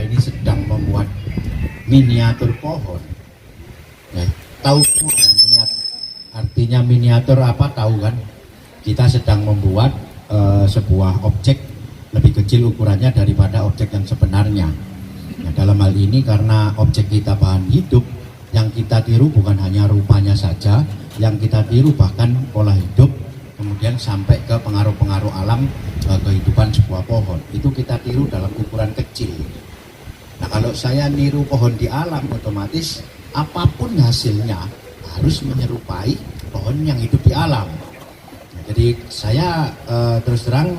ini sedang membuat miniatur pohon. Ya, tahu artinya miniatur apa, tahu kan? Kita sedang membuat sebuah objek lebih kecil ukurannya daripada objek yang sebenarnya. Nah, dalam hal ini karena objek kita bahan hidup, yang kita tiru bukan hanya rupanya saja, yang kita tiru bahkan pola hidup, kemudian sampai ke pengaruh-pengaruh alam kehidupan sebuah pohon. Itu kita tiru dalam ukuran kecil. Nah, kalau saya niru pohon di alam, otomatis apapun hasilnya harus menyerupai pohon yang hidup di alam. Nah, jadi saya terus terang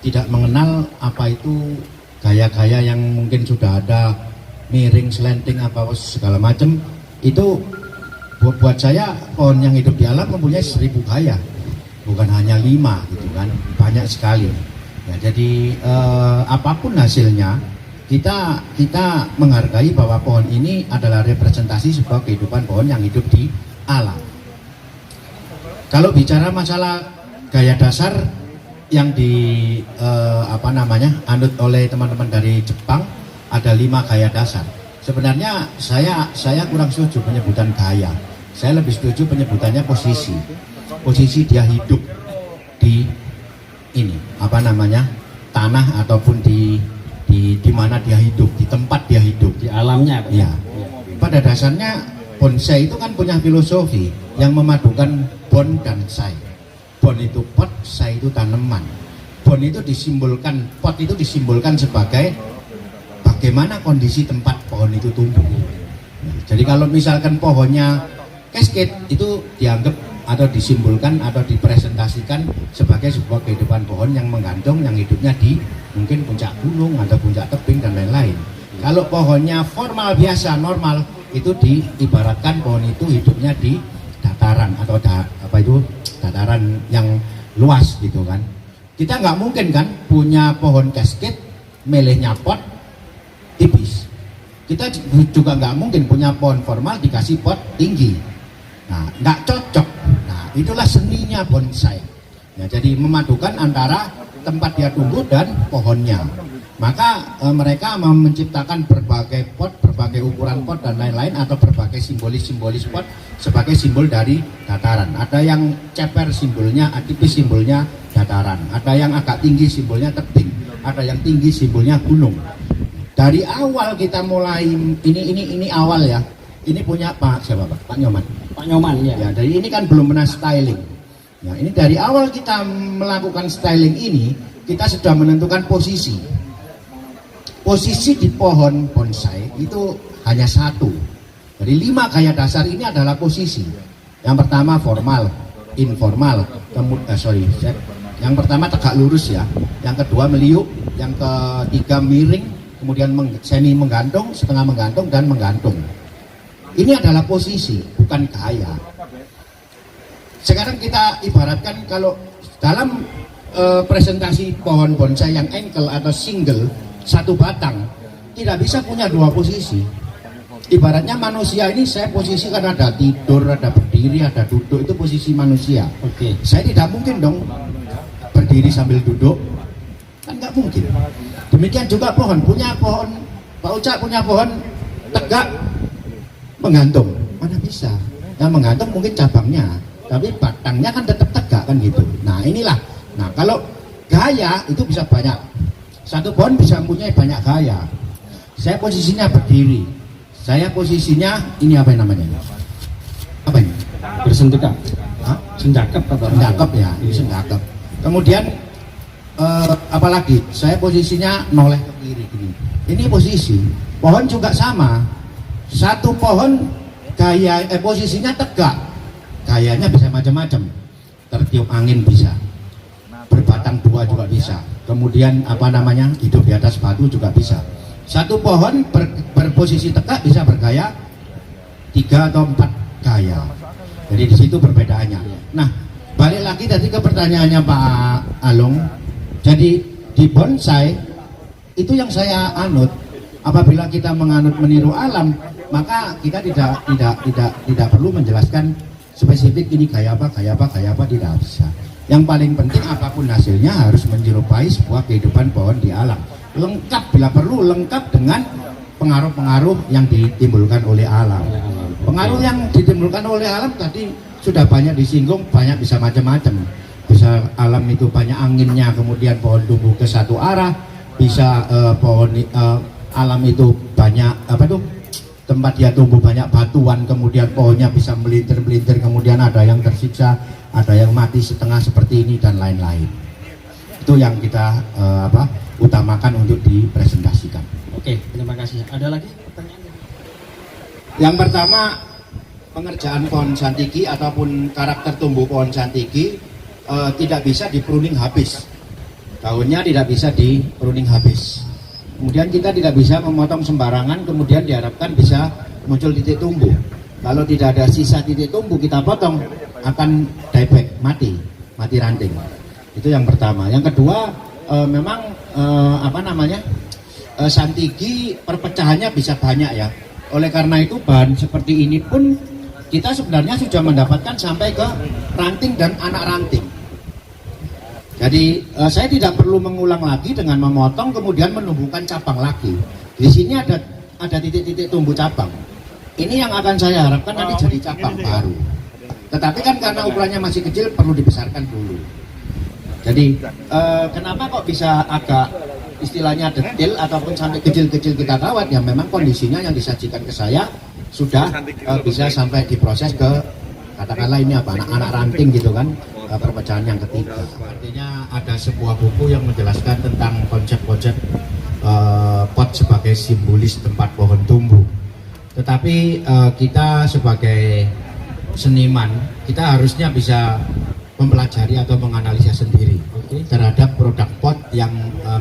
tidak mengenal apa itu gaya-gaya yang mungkin sudah ada, miring, slanting, apa segala macam. Itu buat saya pohon yang hidup di alam mempunyai 1000 gaya, bukan hanya 5 gitu kan, banyak sekali. Ya, jadi apapun hasilnya, kita menghargai bahwa pohon ini adalah representasi sebuah kehidupan pohon yang hidup di alam. Kalau bicara masalah gaya dasar yang anut oleh teman-teman dari Jepang, ada 5 gaya dasar. Sebenarnya saya kurang setuju penyebutan gaya. Saya lebih setuju penyebutannya posisi. Posisi dia hidup di tanah ataupun di mana dia hidup, di tempat dia hidup, di alamnya. Ya. Pada dasarnya bonsai itu kan punya filosofi yang memadukan bon dan sai. Bon itu pot, sai itu tanaman. Pot itu disimbolkan sebagai bagaimana kondisi tempat pohon itu tumbuh. Nah, jadi kalau misalkan pohonnya cascade, itu dianggap atau disimbolkan atau dipresentasikan sebagai sebuah kehidupan pohon yang menggantung, yang hidupnya di mungkin puncak gunung atau puncak tebing dan lain-lain. Kalau pohonnya formal biasa normal, itu diibaratkan pohon itu hidupnya di dataran atau dataran yang luas gitu kan. Kita nggak mungkin kan punya pohon cascade, melehnya pot tipis. Kita juga nggak mungkin punya pohon formal dikasih pot tinggi. Nah, nggak cocok. Nah, itulah seninya bonsai. Ya, jadi memadukan antara tempat dia tumbuh dan pohonnya. Maka mereka menciptakan berbagai pot, berbagai ukuran pot dan lain-lain, atau berbagai simbolis pot sebagai simbol dari dataran. Ada yang ceper simbolnya, tipis simbolnya dataran. Ada yang agak tinggi simbolnya tebing. Ada yang tinggi simbolnya gunung. Dari awal kita mulai ini awal ya. Ini punya Pak siapa Pak? Pak Nyoman. Pak Nyoman ya. Ya, dari ini kan belum pernah styling. Ya, ini dari awal kita melakukan styling ini, kita sudah menentukan posisi. Posisi di pohon bonsai itu hanya 1. Dari 5 gaya dasar ini adalah posisi. Yang pertama formal, informal, yang pertama tegak lurus ya. Yang kedua meliuk, yang ketiga miring, kemudian semi menggantung, setengah menggantung, dan menggantung. Ini adalah posisi, bukan gaya. Sekarang kita ibaratkan kalau dalam presentasi pohon bonsai yang ankle atau single, 1 batang, tidak bisa punya 2 posisi. Ibaratnya manusia ini, saya posisikan ada tidur, ada berdiri, ada duduk, itu posisi manusia. Oke. Saya tidak mungkin dong berdiri sambil duduk, kan nggak mungkin. Demikian juga pohon, Pak Ucak punya pohon tegak menggantung, mana bisa? Yang menggantung mungkin cabangnya, tapi batangnya kan tetap tegak kan gitu. Nah inilah. Nah kalau gaya itu bisa banyak. 1 pohon bisa mempunyai banyak gaya. Saya posisinya berdiri. Saya posisinya ini apa yang namanya? Apa ini? Bersendekap. Sendakap apa? Sendakap ya, ini sendakap. Kemudian apalagi? Saya posisinya noleh ke kiri gini. Ini posisi. Pohon juga sama. 1 pohon gaya posisinya tegak. Gayanya bisa macam-macam. Tertiup angin bisa. Berbatang 2 juga bisa. Kemudian hidup di atas batu juga bisa. 1 pohon berposisi tegak bisa bergaya 3 atau 4 gaya. Jadi di situ perbedaannya. Nah, balik lagi tadi ke pertanyaannya Pak Alung. Jadi di bonsai itu yang saya anut. Apabila kita meniru alam, maka kita tidak perlu menjelaskan spesifik ini gaya apa, tidak bisa. Yang paling penting apapun hasilnya harus menyerupai sebuah kehidupan pohon di alam. lengkap bila perlu, lengkap dengan pengaruh-pengaruh yang ditimbulkan oleh alam. Pengaruh yang ditimbulkan oleh alam tadi sudah banyak disinggung, banyak bisa macam-macam. Bisa alam itu banyak anginnya, kemudian pohon tumbuh ke satu arah, bisa alam itu banyak tempat dia tumbuh banyak batuan, kemudian pohonnya bisa melintir-melintir, kemudian ada yang tersiksa, ada yang mati setengah seperti ini dan lain-lain. Itu yang kita utamakan untuk dipresentasikan. Oke, terima kasih. Ada lagi pertanyaan? Yang pertama, pengerjaan pohon santiki ataupun karakter tumbuh pohon santiki tidak bisa di pruning habis. Daunnya tidak bisa di pruning habis. Kemudian kita tidak bisa memotong sembarangan, kemudian diharapkan bisa muncul titik tumbuh. Kalau tidak ada sisa titik tumbuh kita potong, akan dieback, mati ranting. Itu yang pertama. Yang kedua, memang santiki perpecahannya bisa banyak ya. Oleh karena itu bahan seperti ini pun kita sebenarnya sudah mendapatkan sampai ke ranting dan anak ranting. Jadi saya tidak perlu mengulang lagi dengan memotong kemudian menumbuhkan cabang lagi. Di sini ada titik-titik tumbuh cabang. Ini yang akan saya harapkan nanti jadi cabang baru. Tetapi kan karena ukurannya masih kecil perlu dibesarkan dulu. Jadi kenapa kok bisa agak istilahnya detail ataupun sampai kecil-kecil kita kawat, ya memang kondisinya yang disajikan ke saya sudah bisa sampai diproses ke katakanlah ini anak ranting gitu kan, perpecahan yang ketiga. Artinya ada sebuah buku yang menjelaskan tentang konsep-konsep pot sebagai simbolis tempat pohon tumbuh. Tetapi kita sebagai seniman, kita harusnya bisa mempelajari atau menganalisa sendiri terhadap produk pot yang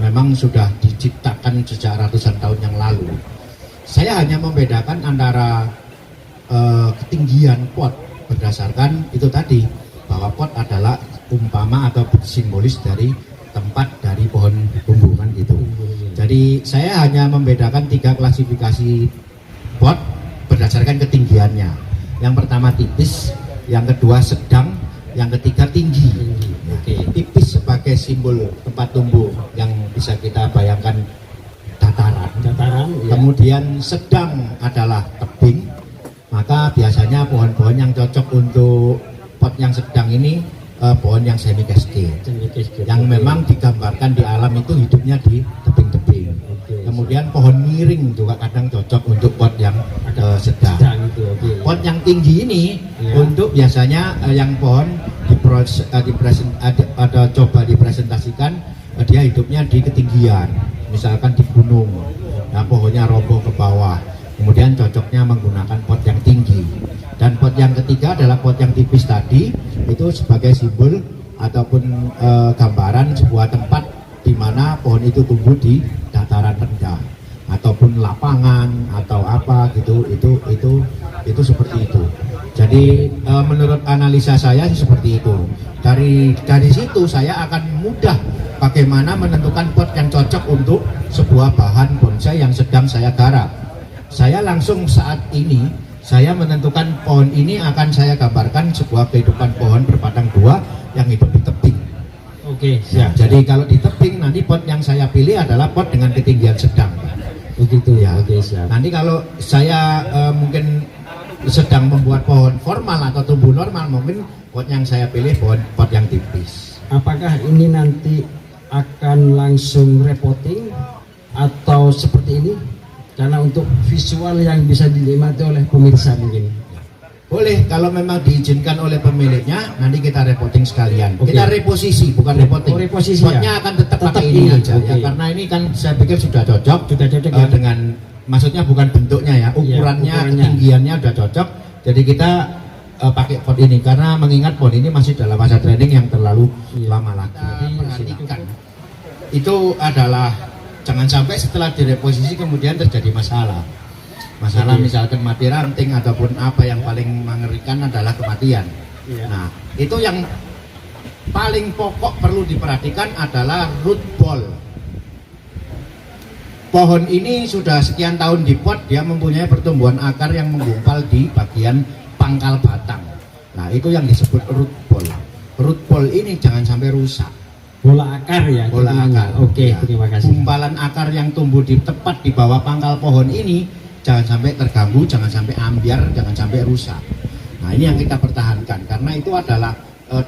memang sudah diciptakan sejak ratusan tahun yang lalu. Saya hanya membedakan antara ketinggian pot berdasarkan itu tadi, bahwa pot adalah umpama atau simbolis dari tempat dari pohon tumbuh kan gitu. Jadi saya hanya membedakan 3 klasifikasi pot berdasarkan ketinggiannya. Yang pertama tipis, yang kedua sedang, yang ketiga tinggi. Tipis sebagai simbol tempat tumbuh yang bisa kita bayangkan dataran. Ya. Kemudian sedang adalah tebing, maka biasanya pohon-pohon yang cocok untuk pot yang sedang ini pohon yang semi cascade, yang memang digambarkan di alam itu hidupnya di tebing-tebing. Kemudian pohon miring juga kadang cocok untuk pot yang sedang. Pot yang tinggi ini untuk biasanya yang pohon coba dipresentasikan dia hidupnya di ketinggian, misalkan di gunung. Nah, pohonnya roboh ke bawah. Kemudian cocoknya menggunakan pot yang tinggi. Dan pot yang ketiga adalah pot yang tipis tadi, itu sebagai simbol ataupun gambaran sebuah tempat di mana pohon itu tumbuh di dataran rendah ataupun lapangan atau apa gitu. Itu seperti itu. Jadi menurut analisa saya seperti itu. Dari situ saya akan mudah bagaimana menentukan pot yang cocok untuk sebuah bahan bonsai yang sedang saya garap. Saya langsung saat ini saya menentukan pohon ini akan saya gambarkan sebuah kehidupan pohon berbatang dua yang hidup di tebing. Siap. Jadi kalau di tebing nanti pot yang saya pilih adalah pot dengan ketinggian sedang. Begitu ya. Siap. Nanti kalau saya mungkin sedang membuat pohon formal atau tumbuh normal, mungkin pot yang saya pilih pot yang tipis. Apakah ini nanti akan langsung repotting atau seperti ini? Karena untuk visual yang bisa dinikmati oleh pemirsa mungkin. Boleh, kalau memang diizinkan oleh pemiliknya, nanti kita repotting sekalian. Kita reposisi, bukan repotting. Reposisi potnya ya? akan tetap pakai ini aja. Ya, karena ini kan saya pikir sudah cocok. Ya. Dengan maksudnya bukan bentuknya ya, ukurannya, ketinggiannya udah cocok. Jadi kita pakai pot ini karena mengingat pot ini masih dalam masa training yang terlalu lama lagi. Perhatikan, itu adalah jangan sampai setelah direposisi kemudian terjadi masalah. Misalkan mati ranting ataupun apa yang paling mengerikan adalah kematian. Nah, itu yang paling pokok perlu diperhatikan adalah root ball. Pohon ini sudah sekian tahun di pot, dia mempunyai pertumbuhan akar yang menggumpal di bagian pangkal batang. Nah, itu yang disebut root ball. Root ball ini jangan sampai rusak. bola akar ya. Bola hitungannya. akar. Oke, Ya. terima kasih. Gumpalan akar yang tumbuh di tepat di bawah pangkal pohon ini jangan sampai terganggu, jangan sampai ambiar, jangan sampai rusak. Nah, ini yang kita pertahankan karena itu adalah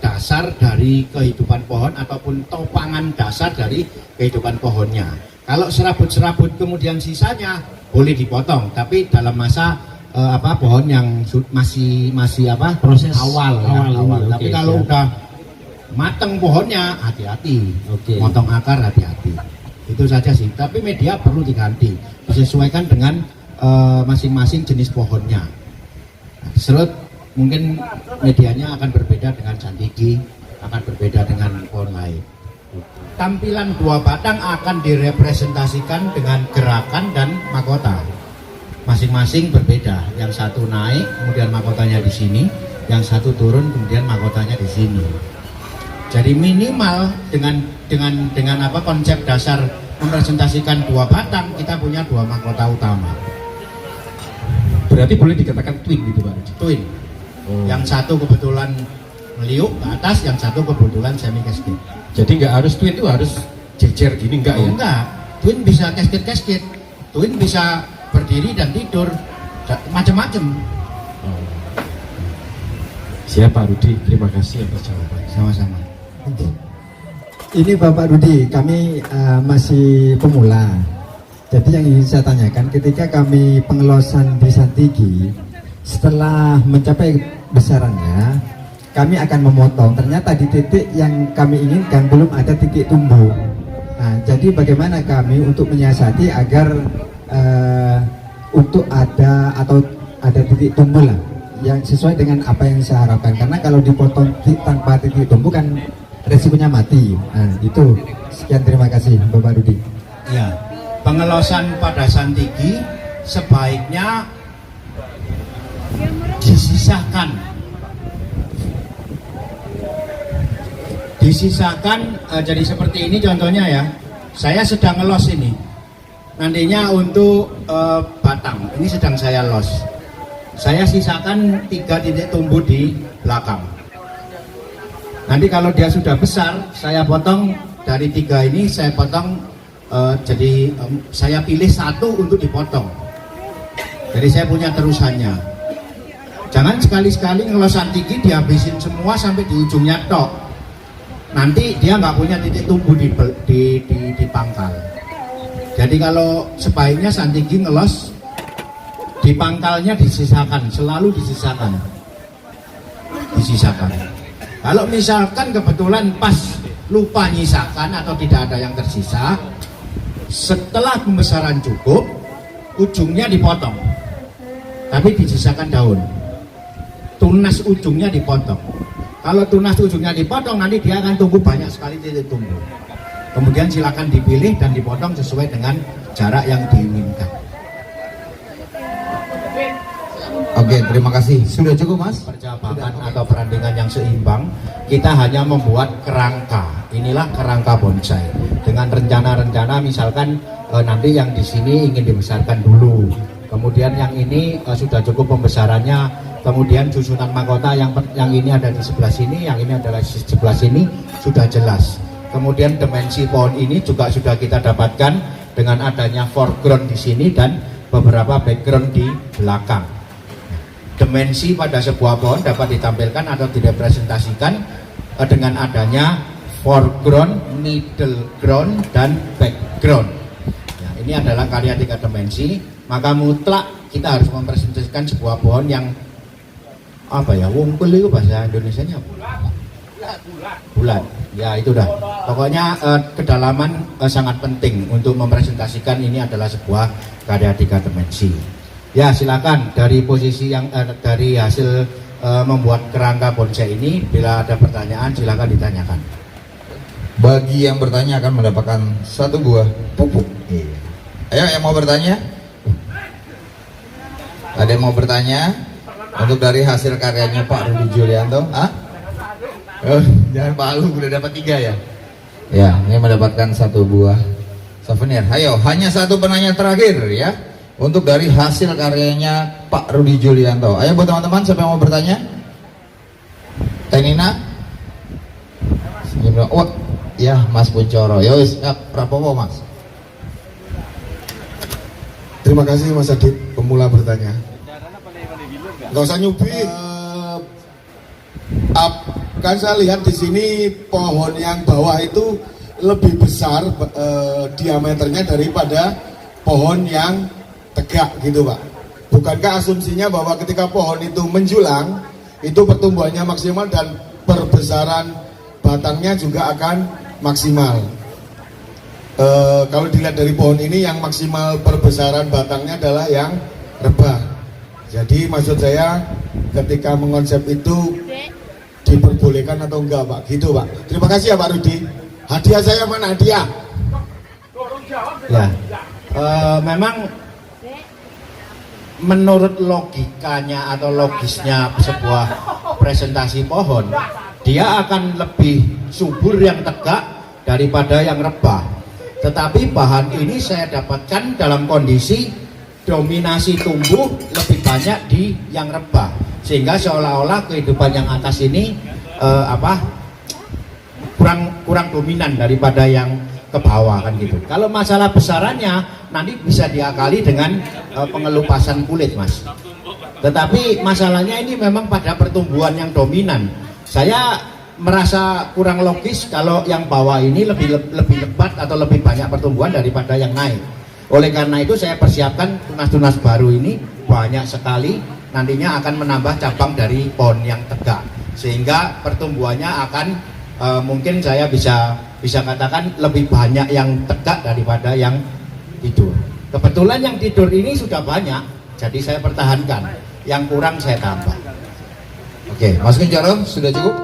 dasar dari kehidupan pohon ataupun topangan dasar dari kehidupan pohonnya. Kalau serabut-serabut kemudian sisanya boleh dipotong, tapi dalam masa pohon yang masih Proses awal. ini, Tapi oke, kalau siap. udah mateng pohonnya, hati-hati. Oke. Motong akar hati-hati. Itu saja sih. Tapi media perlu diganti, disesuaikan dengan masing-masing jenis pohonnya. Nah, serut mungkin medianya akan berbeda dengan jantigi, akan berbeda dengan pohon lain. Tampilan buah batang akan direpresentasikan dengan gerakan dan mahkota. Masing-masing berbeda. Yang satu naik, kemudian mahkotanya di sini. Yang satu turun, kemudian mahkotanya di sini. Jadi minimal dengan konsep dasar merepresentasikan dua batang, kita punya dua mahkota utama. Berarti boleh dikatakan twin gitu Pak Rudi? Twin. Oh. Yang satu kebetulan meliuk ke atas, yang satu kebetulan semi cascade. Jadi nggak harus twin itu harus jejer gini enggak ya? Enggak. Twin bisa cascade. Twin bisa berdiri dan tidur, macam-macam. Oh. Siap Pak Rudi, terima kasih atas jawaban. Sama-sama. Ini Bapak Rudi, kami masih pemula. Jadi yang ingin saya tanyakan, ketika kami pengelosan di Santigi, setelah mencapai besarannya, kami akan memotong. Ternyata di titik yang kami inginkan belum ada titik tumbuh. Nah, jadi bagaimana kami untuk menyiasati agar untuk ada titik tumbuh lah, yang sesuai dengan apa yang saya harapkan. Karena kalau dipotong tanpa titik tumbuh kan resikonya mati. Nah, itu. Sekian, terima kasih Bapak Rudi. Ya, pengelosan pada Santigi sebaiknya disisakan jadi seperti ini contohnya ya. Saya sedang ngelos ini. Nantinya untuk batang ini sedang saya los. Saya sisakan 3 titik tumbuh di belakang. Nanti kalau dia sudah besar, saya potong dari 3 ini, saya potong saya pilih 1 untuk dipotong. Jadi saya punya terusannya. Jangan sekali-sekali ngelos Santigi dihabisin semua sampai di ujungnya tok. Nanti dia nggak punya titik tumbuh di pangkal. Jadi kalau sebaiknya Santigi ngelos di pangkalnya disisakan, selalu disisakan. Kalau misalkan kebetulan pas lupa nyisakan atau tidak ada yang tersisa, setelah pembesaran cukup, ujungnya dipotong, tapi disisakan daun. Tunas ujungnya dipotong. Kalau tunas ujungnya dipotong, nanti dia akan tumbuh banyak sekali titik tumbuh. Kemudian silakan dipilih dan dipotong sesuai dengan jarak yang diinginkan. Oke, terima kasih. Sudah cukup, Mas? Percabangan atau perandingan yang seimbang, kita hanya membuat kerangka. Inilah kerangka bonsai. Dengan rencana-rencana, misalkan nanti yang di sini ingin dibesarkan dulu. Kemudian yang ini sudah cukup pembesarannya. Kemudian susunan mahkota yang ini ada di sebelah sini, yang ini adalah di sebelah sini, sudah jelas. Kemudian dimensi pohon ini juga sudah kita dapatkan dengan adanya foreground di sini dan beberapa background di belakang. Dimensi pada sebuah pohon dapat ditampilkan atau direpresentasikan dengan adanya foreground, middle ground, dan background. Nah, ini adalah karya 3 dimensi. Maka mutlak kita harus mempresentasikan sebuah pohon yang wungkul itu bahasa Indonesianya bulat. Ya itu dah. Pokoknya kedalaman sangat penting untuk mempresentasikan ini adalah sebuah karya 3 dimensi. Ya silakan dari posisi yang dari hasil membuat kerangka bonsai ini, bila ada pertanyaan silakan ditanyakan. Bagi yang bertanya akan mendapatkan 1 buah pupuk. Ayo yang mau bertanya? Ada yang mau bertanya? Untuk dari hasil karyanya Pak Rudi Julianto? Jangan Pak Lu, udah dapat 3 ya? Ya, ini mendapatkan 1 buah souvenir. Ayo, hanya 1 penanya terakhir ya. Untuk dari hasil karyanya Pak Rudi Julianto. Ayo buat teman-teman, siapa yang mau bertanya? Teh Nina? Oh, Ya, Mas Puncoro. Ya wis, Prabowo Mas. Terima kasih Mas Adit, pemula bertanya. Nggak usah nyubi. Kan saya lihat di sini pohon yang bawah itu lebih besar diameternya daripada pohon yang tegak gitu Pak. Bukankah asumsinya bahwa ketika pohon itu menjulang, itu pertumbuhannya maksimal dan perbesaran batangnya juga akan maksimal. Kalau dilihat dari pohon ini yang maksimal perbesaran batangnya adalah yang rebah. Jadi maksud saya ketika mengonsep itu diperbolehkan atau enggak Pak, gitu Pak. Terima kasih ya Pak Rudi. Hadiah saya mana hadiah? Ya, memang menurut logikanya atau logisnya sebuah presentasi pohon, dia akan lebih subur yang tegak daripada yang rebah. Tetapi bahan ini saya dapatkan dalam kondisi dominasi tumbuh lebih banyak di yang rebah, sehingga seolah-olah kehidupan yang atas ini kurang dominan daripada yang ke bawah kan gitu. Kalau masalah besarannya nanti bisa diakali dengan pengelupasan kulit Mas. Tetapi masalahnya ini memang pada pertumbuhan yang dominan. Saya merasa kurang logis kalau yang bawah ini lebih lebat atau lebih banyak pertumbuhan daripada yang naik. Oleh karena itu saya persiapkan tunas-tunas baru ini banyak sekali, nantinya akan menambah cabang dari pohon yang tegak, sehingga pertumbuhannya akan mungkin saya bisa katakan lebih banyak yang tegak daripada yang tidur. Kebetulan yang tidur ini sudah banyak, jadi saya pertahankan. Yang kurang saya tambah. Oke, Mas Puncoro sudah cukup?